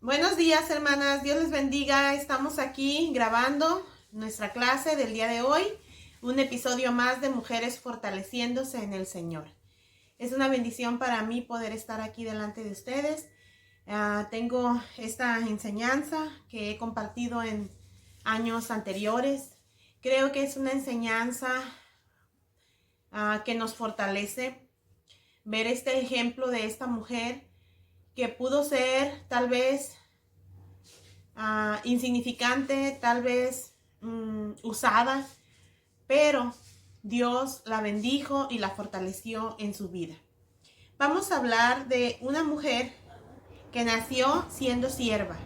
Buenos días, hermanas. Dios les bendiga. Estamos aquí grabando nuestra clase del día de hoy. Un episodio más de Mujeres Fortaleciéndose en el Señor. Es una bendición para mí poder estar aquí delante de ustedes. Tengo esta enseñanza que he compartido en años anteriores. Creo que es una enseñanza que nos fortalece. Ver este ejemplo de esta mujer que pudo ser tal vez insignificante, tal vez usada, pero Dios la bendijo y la fortaleció en su vida. Vamos a hablar de una mujer que nació siendo sierva.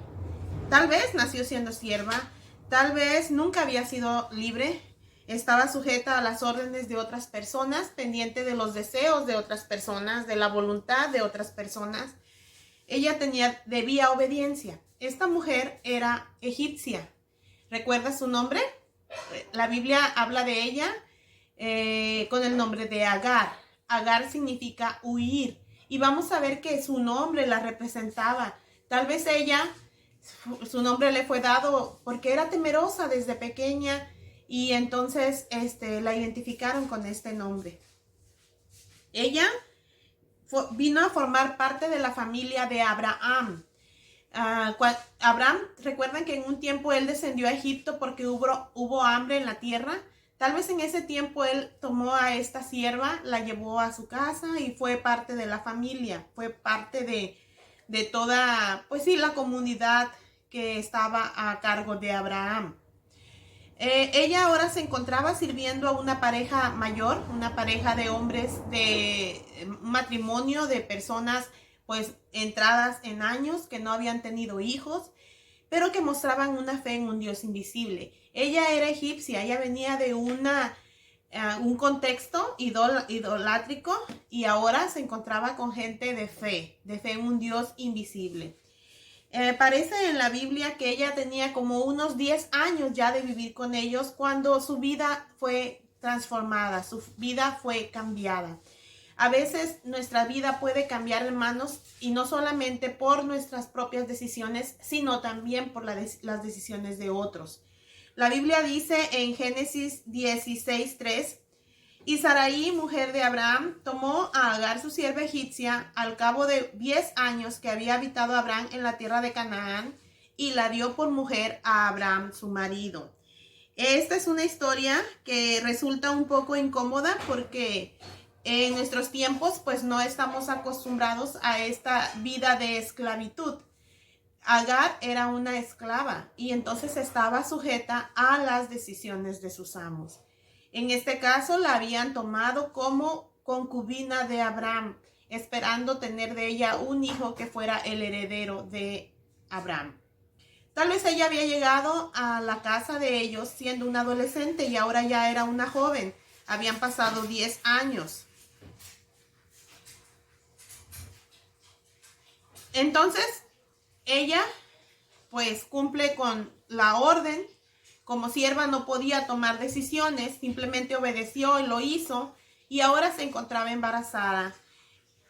Tal vez nació siendo sierva, tal vez nunca había sido libre, estaba sujeta a las órdenes de otras personas, pendiente de los deseos de otras personas, de la voluntad de otras personas. Ella debía obediencia. Esta mujer era egipcia. ¿Recuerda su nombre? La Biblia habla de ella con el nombre de Agar. Agar significa huir. Y vamos a ver que su nombre la representaba. Tal vez su nombre le fue dado porque era temerosa desde pequeña y entonces la identificaron con este nombre. Ella vino a formar parte de la familia de Abraham. Abraham, recuerdan que en un tiempo él descendió a Egipto porque hubo hambre en la tierra. Tal vez en ese tiempo él tomó a esta sierva, la llevó a su casa y fue parte de la familia, fue parte de toda, pues sí, la comunidad que estaba a cargo de Abraham. Ella ahora se encontraba sirviendo a una pareja mayor, una pareja de hombres de matrimonio, de personas pues entradas en años, que no habían tenido hijos, pero que mostraban una fe en un Dios invisible. Ella era egipcia, ella venía de un contexto idolátrico y ahora se encontraba con gente de fe en un Dios invisible. Parece en la Biblia que ella tenía como unos 10 años ya de vivir con ellos cuando su vida fue transformada, su vida fue cambiada. A veces nuestra vida puede cambiar, hermanos, y no solamente por nuestras propias decisiones, sino también por las decisiones de otros. La Biblia dice en Génesis 16:3, y Sarai, mujer de Abraham, tomó a Agar, su sierva egipcia, al cabo de 10 años que había habitado Abraham en la tierra de Canaán, y la dio por mujer a Abraham, su marido. Esta es una historia que resulta un poco incómoda porque en nuestros tiempos pues no estamos acostumbrados a esta vida de esclavitud. Agar era una esclava y entonces estaba sujeta a las decisiones de sus amos. En este caso la habían tomado como concubina de Abraham, esperando tener de ella un hijo que fuera el heredero de Abraham. Tal vez ella había llegado a la casa de ellos siendo una adolescente y ahora ya era una joven. Habían pasado 10 años. Entonces, ella pues cumple con la orden. Como sierva no podía tomar decisiones, simplemente obedeció y lo hizo, y ahora se encontraba embarazada.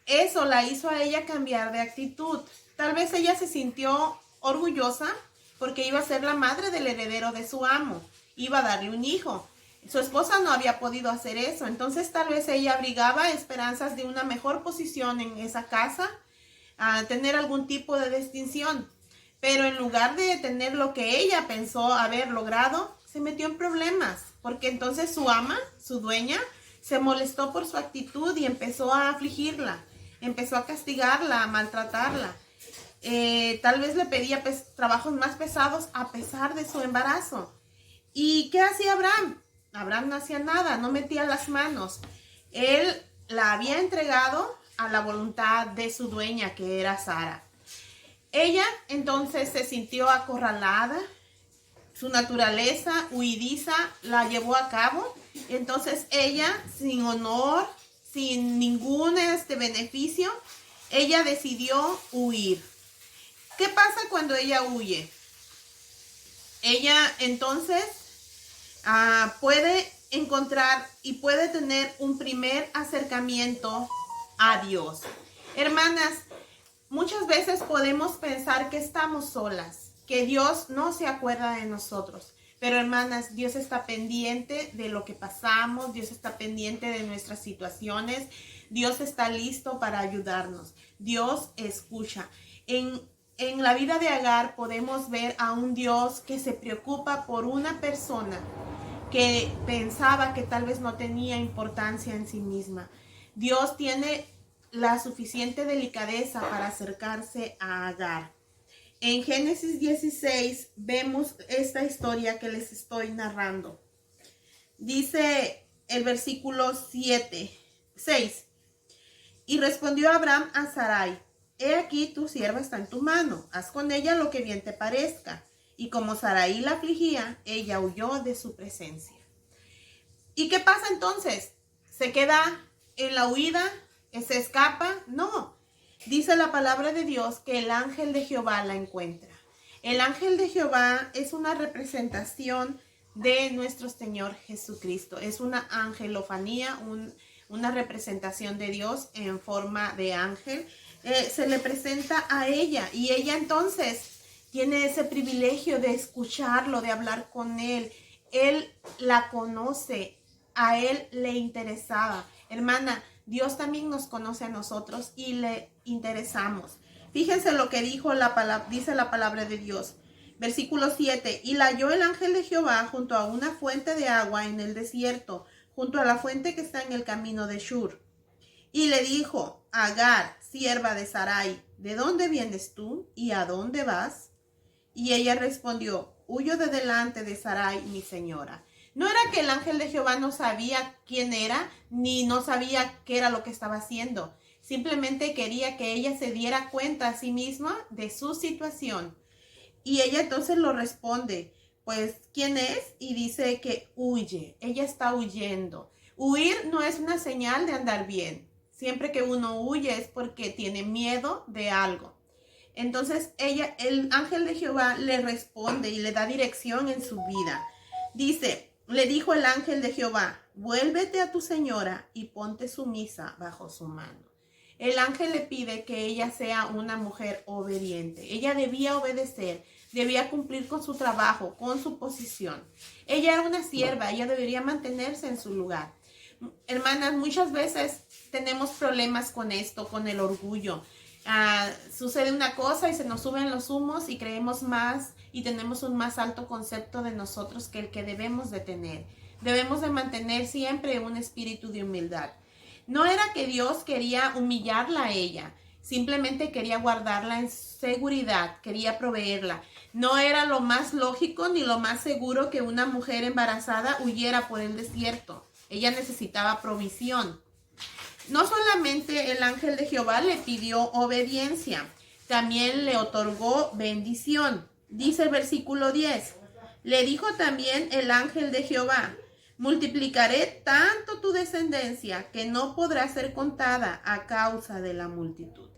Eso la hizo a ella cambiar de actitud. Tal vez ella se sintió orgullosa porque iba a ser la madre del heredero de su amo, iba a darle un hijo. Su esposa no había podido hacer eso, entonces tal vez ella abrigaba esperanzas de una mejor posición en esa casa, a tener algún tipo de distinción. Pero en lugar de tener lo que ella pensó haber logrado, se metió en problemas, porque entonces su ama, su dueña, se molestó por su actitud y empezó a afligirla, empezó a castigarla, a maltratarla. Tal vez le pedía trabajos más pesados a pesar de su embarazo. ¿Y qué hacía Abraham? Abraham no hacía nada, no metía las manos. Él la había entregado a la voluntad de su dueña, que era Sara. Ella entonces se sintió acorralada, su naturaleza huidiza la llevó a cabo. Entonces ella, sin honor, sin ningún beneficio, ella decidió huir. ¿Qué pasa cuando ella huye? Ella entonces puede encontrar y puede tener un primer acercamiento a Dios. Hermanas, muchas veces podemos pensar que estamos solas, que Dios no se acuerda de nosotros. Pero hermanas, Dios está pendiente de lo que pasamos, Dios está pendiente de nuestras situaciones, Dios está listo para ayudarnos, Dios escucha. En la vida de Agar podemos ver a un Dios que se preocupa por una persona que pensaba que tal vez no tenía importancia en sí misma. Dios tiene la suficiente delicadeza para acercarse a Agar. En Génesis 16 vemos esta historia que les estoy narrando. Dice el versículo 6. Y respondió Abraham a Sarai: he aquí tu sierva está en tu mano, haz con ella lo que bien te parezca. Y como Sarai la afligía, ella huyó de su presencia. ¿Y qué pasa entonces? ¿Se queda en la huida? ¿Se escapa? No. Dice la palabra de Dios que el ángel de Jehová la encuentra. El ángel de Jehová es una representación de nuestro Señor Jesucristo. Es una angelofanía, una representación de Dios en forma de ángel. Se le presenta a ella y ella entonces tiene ese privilegio de escucharlo, de hablar con él. Él la conoce, a él le interesaba. Hermana, Dios también nos conoce a nosotros y le interesamos. Fíjense lo que dice la palabra de Dios. Versículo 7. Y la halló el ángel de Jehová junto a una fuente de agua en el desierto, junto a la fuente que está en el camino de Shur. Y le dijo: Agar, sierva de Sarai, ¿de dónde vienes tú y a dónde vas? Y ella respondió: huyo de delante de Sarai, mi señora. No era que el ángel de Jehová no sabía quién era, ni no sabía qué era lo que estaba haciendo. Simplemente quería que ella se diera cuenta a sí misma de su situación. Y ella entonces lo responde: pues, ¿quién es? Y dice que huye. Ella está huyendo. Huir no es una señal de andar bien. Siempre que uno huye es porque tiene miedo de algo. Entonces el ángel de Jehová le responde y le da dirección en su vida. Dice: le dijo el ángel de Jehová: vuélvete a tu señora y ponte sumisa bajo su mano. El ángel le pide que ella sea una mujer obediente. Ella debía obedecer, debía cumplir con su trabajo, con su posición. Ella era una sierva, ella debería mantenerse en su lugar. Hermanas, muchas veces tenemos problemas con esto, con el orgullo. Sucede una cosa y se nos suben los humos y creemos más y tenemos un más alto concepto de nosotros que el que debemos de tener. Debemos de mantener siempre un espíritu de humildad. No era que Dios quería humillarla a ella, simplemente quería guardarla en seguridad, quería proveerla. No era lo más lógico ni lo más seguro que una mujer embarazada huyera por el desierto. Ella necesitaba provisión. No solamente el ángel de Jehová le pidió obediencia, también le otorgó bendición. Dice el versículo 10. Le dijo también el ángel de Jehová: multiplicaré tanto tu descendencia que no podrá ser contada a causa de la multitud.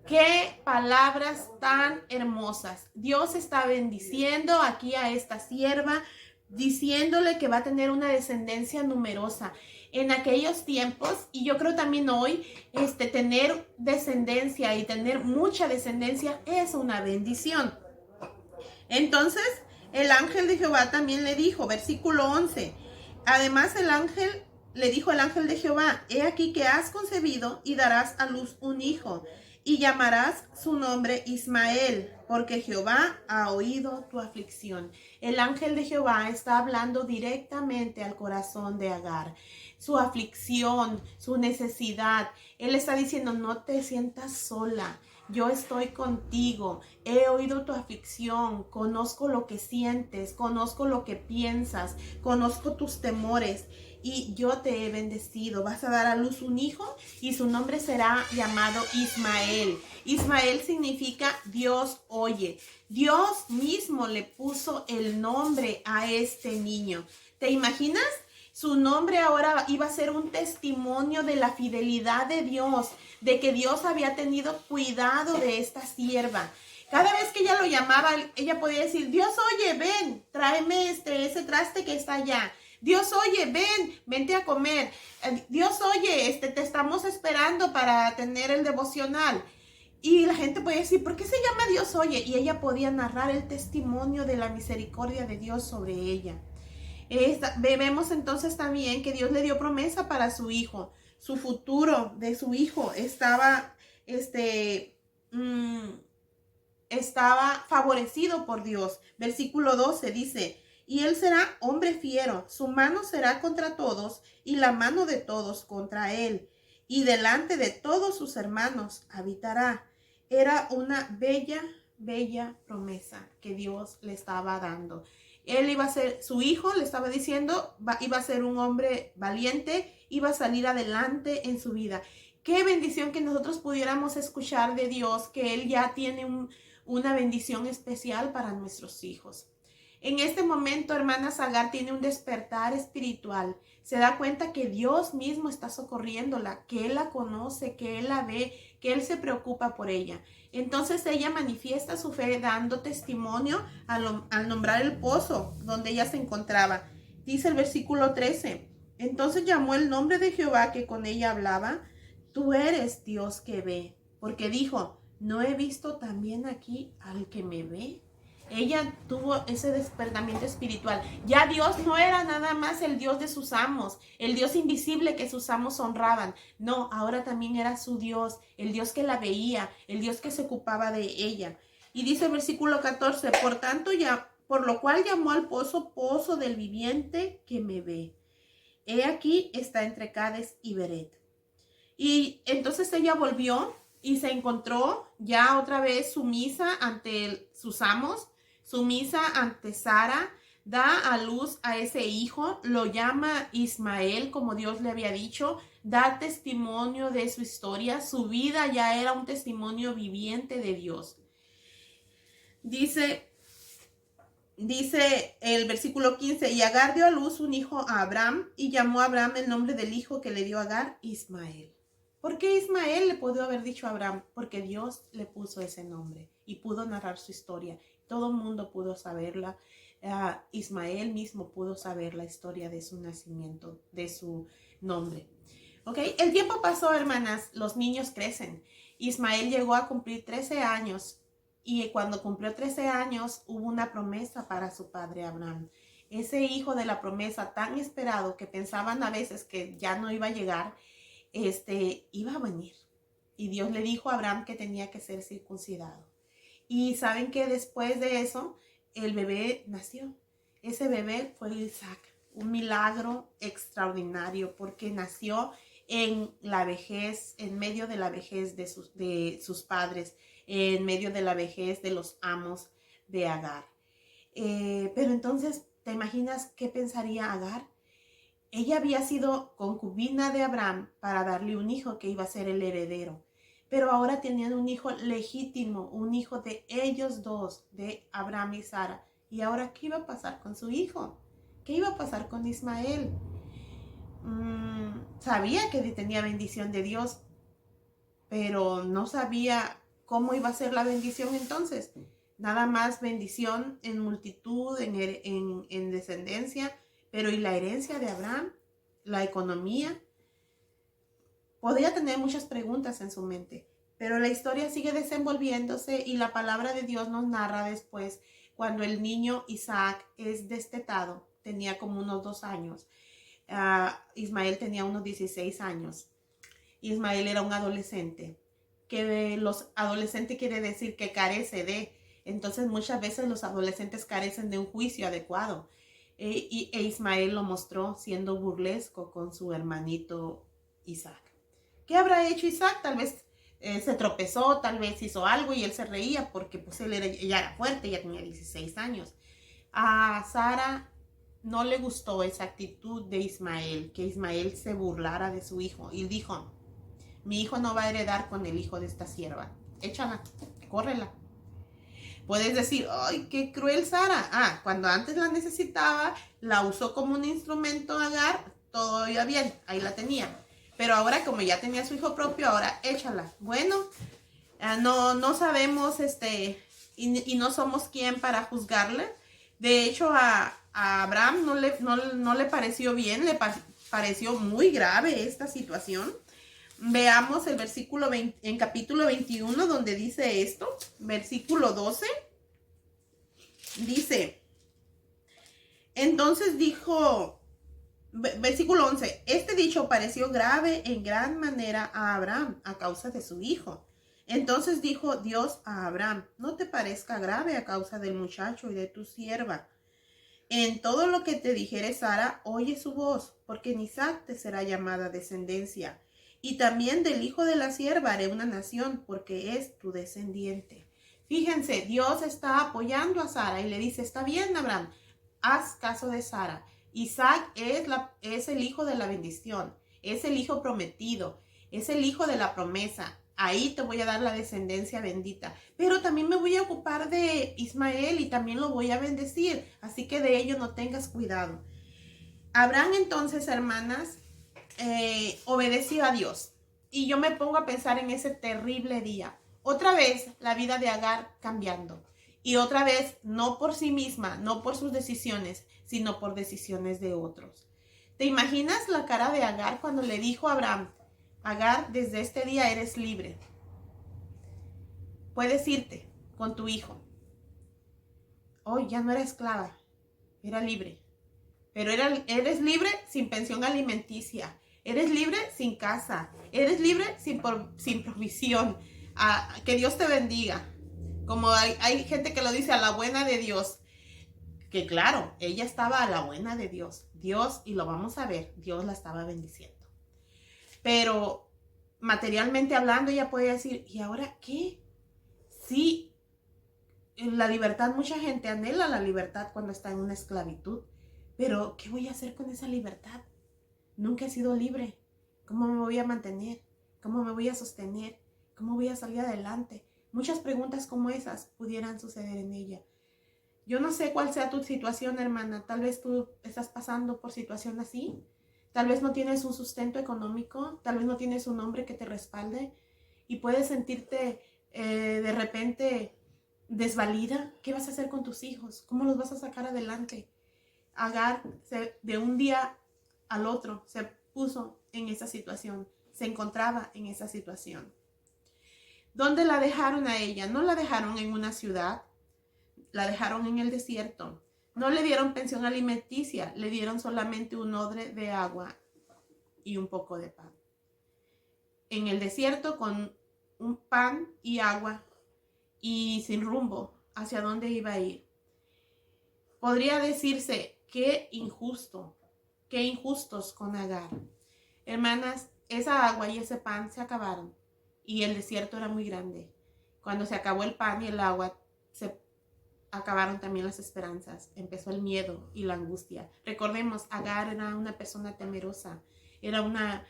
Qué palabras tan hermosas. Dios está bendiciendo aquí a esta sierva, diciéndole que va a tener una descendencia numerosa. En aquellos tiempos, y yo creo también hoy, tener descendencia y tener mucha descendencia es una bendición. Entonces, el ángel de Jehová también le dijo, versículo 11, además el ángel le dijo al ángel de Jehová: he aquí que has concebido y darás a luz un hijo, y llamarás su nombre Ismael, porque Jehová ha oído tu aflicción. El ángel de Jehová está hablando directamente al corazón de Agar. Su aflicción, su necesidad. Él está diciendo: no te sientas sola. Yo estoy contigo, he oído tu aflicción, conozco lo que sientes, conozco lo que piensas, conozco tus temores y yo te he bendecido. Vas a dar a luz un hijo y su nombre será llamado Ismael. Ismael significa Dios oye. Dios mismo le puso el nombre a este niño. ¿Te imaginas? Su nombre ahora iba a ser un testimonio de la fidelidad de Dios, de que Dios había tenido cuidado de esta sierva. Cada vez que ella lo llamaba, ella podía decir: Dios, oye, ven, tráeme ese traste que está allá. Dios, oye, ven, vente a comer. Dios, oye, te estamos esperando para tener el devocional. Y la gente puede decir, ¿por qué se llama Dios oye? Y ella podía narrar el testimonio de la misericordia de Dios sobre ella. Vemos entonces también que Dios le dio promesa para su hijo. Su futuro de su hijo estaba, estaba favorecido por Dios. Versículo 12 dice, y él será hombre fiero, su mano será contra todos y la mano de todos contra él. Y delante de todos sus hermanos habitará. Era una bella, bella promesa que Dios le estaba dando. Él iba a ser, su hijo le estaba diciendo, iba a ser un hombre valiente, iba a salir adelante en su vida. Qué bendición que nosotros pudiéramos escuchar de Dios, que Él ya tiene una bendición especial para nuestros hijos. En este momento, hermana Agar tiene un despertar espiritual. Se da cuenta que Dios mismo está socorriéndola, que Él la conoce, que Él la ve, que Él se preocupa por ella. Entonces ella manifiesta su fe dando testimonio al nombrar el pozo donde ella se encontraba. Dice el versículo 13, entonces llamó el nombre de Jehová que con ella hablaba, tú eres Dios que ve, porque dijo, ¿no he visto también aquí al que me ve? Ella tuvo ese despertamiento espiritual. Ya Dios no era nada más el Dios de sus amos, el Dios invisible que sus amos honraban. No, ahora también era su Dios, el Dios que la veía, el Dios que se ocupaba de ella. Y dice el versículo 14, por tanto, por lo cual llamó al pozo, pozo del viviente que me ve. He aquí está entre Cades y Beret. Y entonces ella volvió y se encontró ya otra vez sumisa ante sus amos, sumisa ante Sara, da a luz a ese hijo, lo llama Ismael, como Dios le había dicho, da testimonio de su historia, su vida ya era un testimonio viviente de Dios. Dice el versículo 15, y Agar dio a luz un hijo a Abraham, y llamó a Abraham el nombre del hijo que le dio a Agar, Ismael. ¿Por qué Ismael le pudo haber dicho a Abraham? Porque Dios le puso ese nombre y pudo narrar su historia. Todo el mundo pudo saberla. Ismael mismo pudo saber la historia de su nacimiento, de su nombre. ¿Ok? El tiempo pasó, hermanas. Los niños crecen. Ismael llegó a cumplir 13 años. Y cuando cumplió 13 años, hubo una promesa para su padre Abraham. Ese hijo de la promesa tan esperado que pensaban a veces que ya no iba a llegar, iba a venir. Y Dios le dijo a Abraham que tenía que ser circuncidado. Y saben que después de eso, el bebé nació. Ese bebé fue Isaac. Un milagro extraordinario porque nació en la vejez, en medio de la vejez de sus padres, en medio de la vejez de los amos de Agar. Pero entonces, ¿te imaginas qué pensaría Agar? Ella había sido concubina de Abraham para darle un hijo que iba a ser el heredero. Pero ahora tenían un hijo legítimo, un hijo de ellos dos, de Abraham y Sara. ¿Y ahora qué iba a pasar con su hijo? ¿Qué iba a pasar con Ismael? Sabía que tenía bendición de Dios, pero no sabía cómo iba a ser la bendición entonces. Nada más bendición en multitud, en descendencia. Pero ¿y la herencia de Abraham? ¿La economía? Podría tener muchas preguntas en su mente, pero la historia sigue desenvolviéndose y la palabra de Dios nos narra después cuando el niño Isaac es destetado, tenía como unos 2 años. Ismael tenía unos 16 años. Ismael era un adolescente, que los adolescentes quiere decir que carece de, entonces muchas veces los adolescentes carecen de un juicio adecuado. E Ismael lo mostró siendo burlesco con su hermanito Isaac. ¿Qué habrá hecho Isaac? Tal vez se tropezó, tal vez hizo algo y él se reía porque pues ella era fuerte, ella tenía 16 años. A Sara no le gustó esa actitud de Ismael, que Ismael se burlara de su hijo y dijo, mi hijo no va a heredar con el hijo de esta sierva, échala, córrela. Puedes decir, ¡ay, qué cruel Sara! Cuando antes la necesitaba, la usó como un instrumento Agar, todo iba bien, ahí la tenía. Pero ahora, como ya tenía su hijo propio, ahora échala. Bueno, no sabemos, y no somos quien para juzgarle. De hecho, a Abraham no le pareció bien, le pareció muy grave esta situación. Veamos el versículo 20, en capítulo 21, donde dice esto, versículo 12, dice, entonces dijo, versículo 11, este dicho pareció grave en gran manera a Abraham a causa de su hijo. Entonces dijo Dios a Abraham, no te parezca grave a causa del muchacho y de tu sierva. En todo lo que te dijere Sara, oye su voz, porque en Isaac te será llamada descendencia. Y también del hijo de la sierva haré una nación, porque es tu descendiente. Fíjense, Dios está apoyando a Sara y le dice, está bien, Abraham, haz caso de Sara. Isaac es el hijo de la bendición, es el hijo prometido, es el hijo de la promesa. Ahí te voy a dar la descendencia bendita. Pero también me voy a ocupar de Ismael y también lo voy a bendecir. Así que de ello no tengas cuidado. Abraham entonces, hermanas, obedeció a Dios. Y yo me pongo a pensar en ese terrible día. Otra vez la vida de Agar cambiando. Y otra vez no por sí misma, no por sus decisiones, sino por decisiones de otros. ¿Te imaginas la cara de Agar cuando le dijo a Abraham, Agar, desde este día eres libre. Puedes irte con tu hijo. Hoy ya no era esclava, era libre. Pero eres libre sin pensión alimenticia. Eres libre sin casa. Eres libre sin provisión. Que Dios te bendiga. Como hay gente que lo dice a la buena de Dios. Que claro, ella estaba a la buena de Dios. Dios, y lo vamos a ver, Dios la estaba bendiciendo. Pero materialmente hablando, ella puede decir, ¿y ahora qué? Sí, la libertad, mucha gente anhela la libertad cuando está en una esclavitud. Pero, ¿qué voy a hacer con esa libertad? Nunca he sido libre. ¿Cómo me voy a mantener? ¿Cómo me voy a sostener? ¿Cómo voy a salir adelante? Muchas preguntas como esas pudieran suceder en ella. Yo no sé cuál sea tu situación, hermana. Tal vez tú estás pasando por situación así. Tal vez no tienes un sustento económico, tal vez no tienes un hombre que te respalde y puedes sentirte de repente desvalida. ¿Qué vas a hacer con tus hijos? ¿Cómo los vas a sacar adelante? Agar de un día al otro se puso en esa situación, se encontraba en esa situación. ¿Dónde la dejaron a ella? No la dejaron en una ciudad, la dejaron en el desierto. No le dieron pensión alimenticia, le dieron solamente un odre de agua y un poco de pan. En el desierto con un pan y agua y sin rumbo hacia dónde iba a ir. Podría decirse, qué injusto, qué injustos con Agar. Hermanas, esa agua y ese pan se acabaron y el desierto era muy grande. Cuando se acabó el pan y el agua, se acabaron también las esperanzas, empezó el miedo y la angustia. Recordemos, Agar era una persona temerosa, era una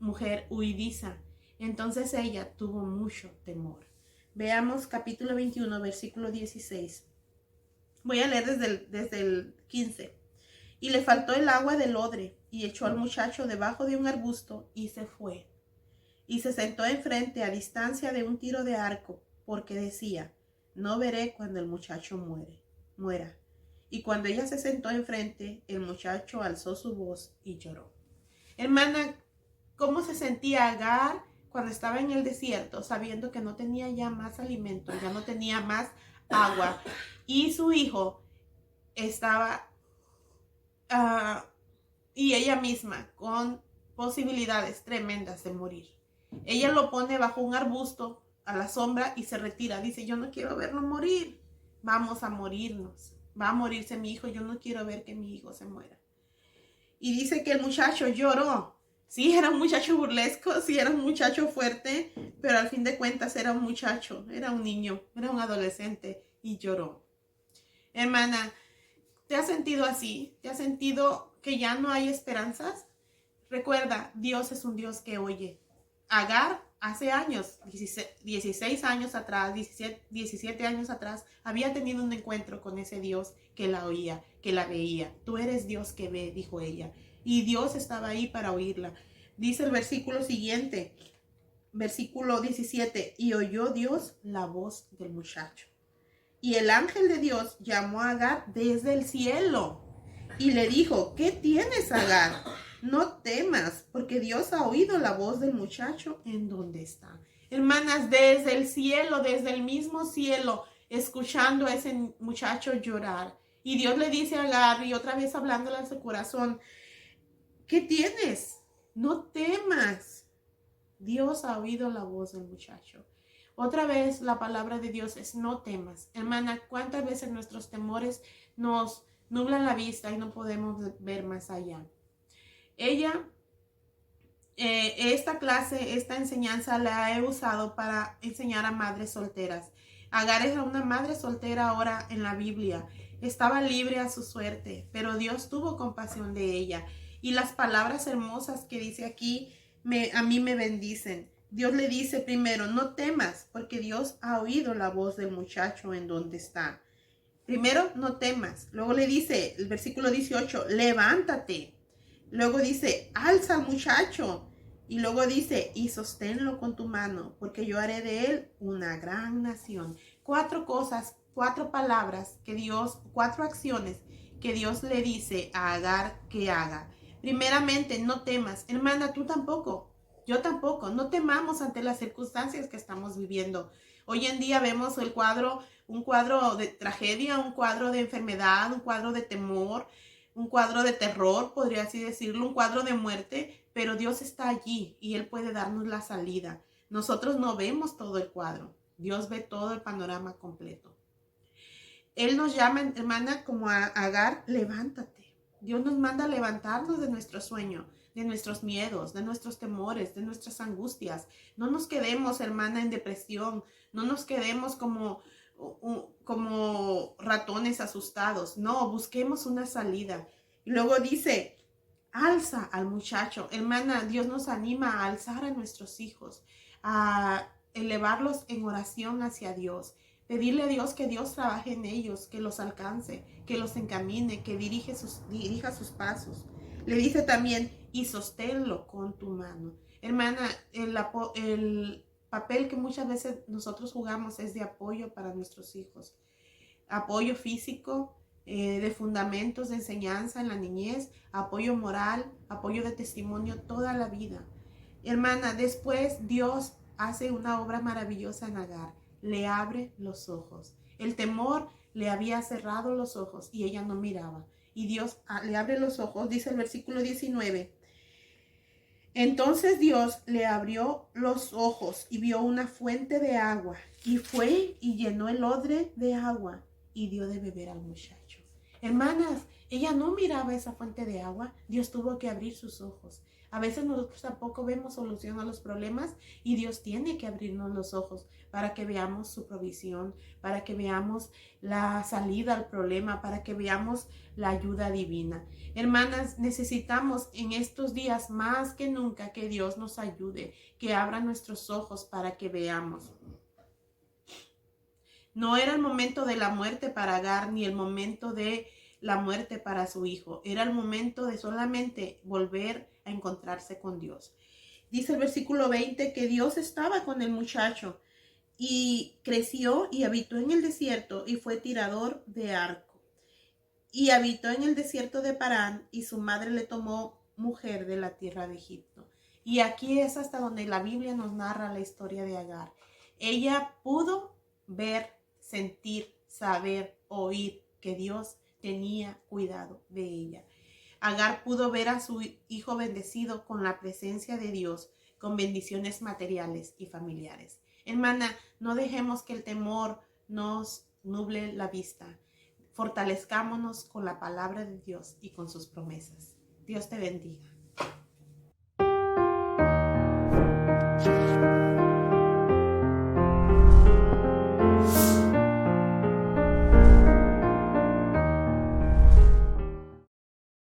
mujer huidiza, entonces ella tuvo mucho temor. Veamos capítulo 21, versículo 16. Voy a leer desde el 15. Y le faltó el agua del odre, y echó al muchacho debajo de un arbusto, y se fue. Y se sentó enfrente a distancia de un tiro de arco, porque decía, no veré cuando el muchacho muera. Y cuando ella se sentó enfrente, el muchacho alzó su voz y lloró. Hermana, ¿cómo se sentía Agar cuando estaba en el desierto, sabiendo que no tenía ya más alimento, ya no tenía más agua? Y su hijo estaba, y ella misma, con posibilidades tremendas de morir. Ella lo pone bajo un arbusto, a la sombra, y se retira. Dice, yo no quiero verlo morir. Vamos a morirnos. Va a morirse mi hijo. Yo no quiero ver que mi hijo se muera. Y dice que el muchacho lloró. Sí, era un muchacho burlesco, sí, era un muchacho fuerte, pero al fin de cuentas era un muchacho, era un niño, era un adolescente y lloró. Hermana, ¿te has sentido así? ¿Te has sentido que ya no hay esperanzas? Recuerda, Dios es un Dios que oye. Agar hace años, 16 años atrás, 17 años atrás, había tenido un encuentro con ese Dios que la oía, que la veía. Tú eres Dios que ve, dijo ella. Y Dios estaba ahí para oírla. Dice el versículo siguiente, versículo 17, y oyó Dios la voz del muchacho. Y el ángel de Dios llamó a Agar desde el cielo y le dijo, ¿qué tienes, Agar? no temas, porque Dios ha oído la voz del muchacho en donde está. Hermanas, desde el cielo, desde el mismo cielo, escuchando a ese muchacho llorar. Y Dios le dice a Agar, y otra vez hablándole a su corazón, ¿qué tienes? No temas. Dios ha oído la voz del muchacho. Otra vez la palabra de Dios es no temas. Hermana, ¿cuántas veces nuestros temores nos nublan la vista y no podemos ver más allá? Esta clase, esta enseñanza la he usado para enseñar a madres solteras. Agar era una madre soltera ahora en la Biblia. Estaba libre a su suerte, pero Dios tuvo compasión de ella. Y las palabras hermosas que dice aquí a mí me bendicen. Dios le dice primero, no temas, porque Dios ha oído la voz del muchacho en donde está. Primero, no temas. Luego le dice, el versículo 18, levántate. Luego dice, alza al muchacho. Y luego dice, y sosténlo con tu mano, porque yo haré de él una gran nación. 4 cosas, 4 palabras que Dios, 4 acciones que Dios le dice a Agar que haga. Primeramente, no temas. Hermana, tú tampoco. Yo tampoco. No temamos ante las circunstancias que estamos viviendo. Hoy en día vemos un cuadro de tragedia, un cuadro de enfermedad, un cuadro de temor, un cuadro de terror, podría así decirlo, un cuadro de muerte, pero Dios está allí y Él puede darnos la salida. Nosotros no vemos todo el cuadro, Dios ve todo el panorama completo. Él nos llama, hermana, como a Agar, levántate. Dios nos manda a levantarnos de nuestro sueño, de nuestros miedos, de nuestros temores, de nuestras angustias. No nos quedemos, hermana, en depresión. No nos quedemos como ratones asustados. No, busquemos una salida. Y luego dice, alza al muchacho. Hermana, Dios nos anima a alzar a nuestros hijos, a elevarlos en oración hacia Dios. Pedirle a Dios que Dios trabaje en ellos, que los alcance, que los encamine, que dirija sus pasos. Le dice también, y sosténlo con tu mano. Hermana, el papel que muchas veces nosotros jugamos es de apoyo para nuestros hijos. Apoyo físico, de fundamentos de enseñanza en la niñez, apoyo moral, apoyo de testimonio toda la vida. Hermana, después Dios hace una obra maravillosa en Agar. Le abre los ojos. El temor le había cerrado los ojos y ella no miraba. Y Dios le abre los ojos, dice el versículo 19. Entonces Dios le abrió los ojos y vio una fuente de agua, y fue y llenó el odre de agua y dio de beber al muchacho. Hermanas, ella no miraba esa fuente de agua, Dios tuvo que abrir sus ojos. A veces nosotros tampoco vemos solución a los problemas y Dios tiene que abrirnos los ojos para que veamos su provisión, para que veamos la salida al problema, para que veamos la ayuda divina. Hermanas, necesitamos en estos días más que nunca que Dios nos ayude, que abra nuestros ojos para que veamos. No era el momento de la muerte para Agar, ni el momento de la muerte para su hijo. Era el momento de solamente volver a encontrarse con Dios. Dice el versículo 20 que Dios estaba con el muchacho y creció y habitó en el desierto y fue tirador de arco. Y habitó en el desierto de Parán y su madre le tomó mujer de la tierra de Egipto. Y aquí es hasta donde la Biblia nos narra la historia de Agar. Ella pudo ver, sentir, saber, oír que Dios tenía cuidado de ella. Agar pudo ver a su hijo bendecido con la presencia de Dios, con bendiciones materiales y familiares. Hermana, no dejemos que el temor nos nuble la vista. Fortalezcámonos con la palabra de Dios y con sus promesas. Dios te bendiga.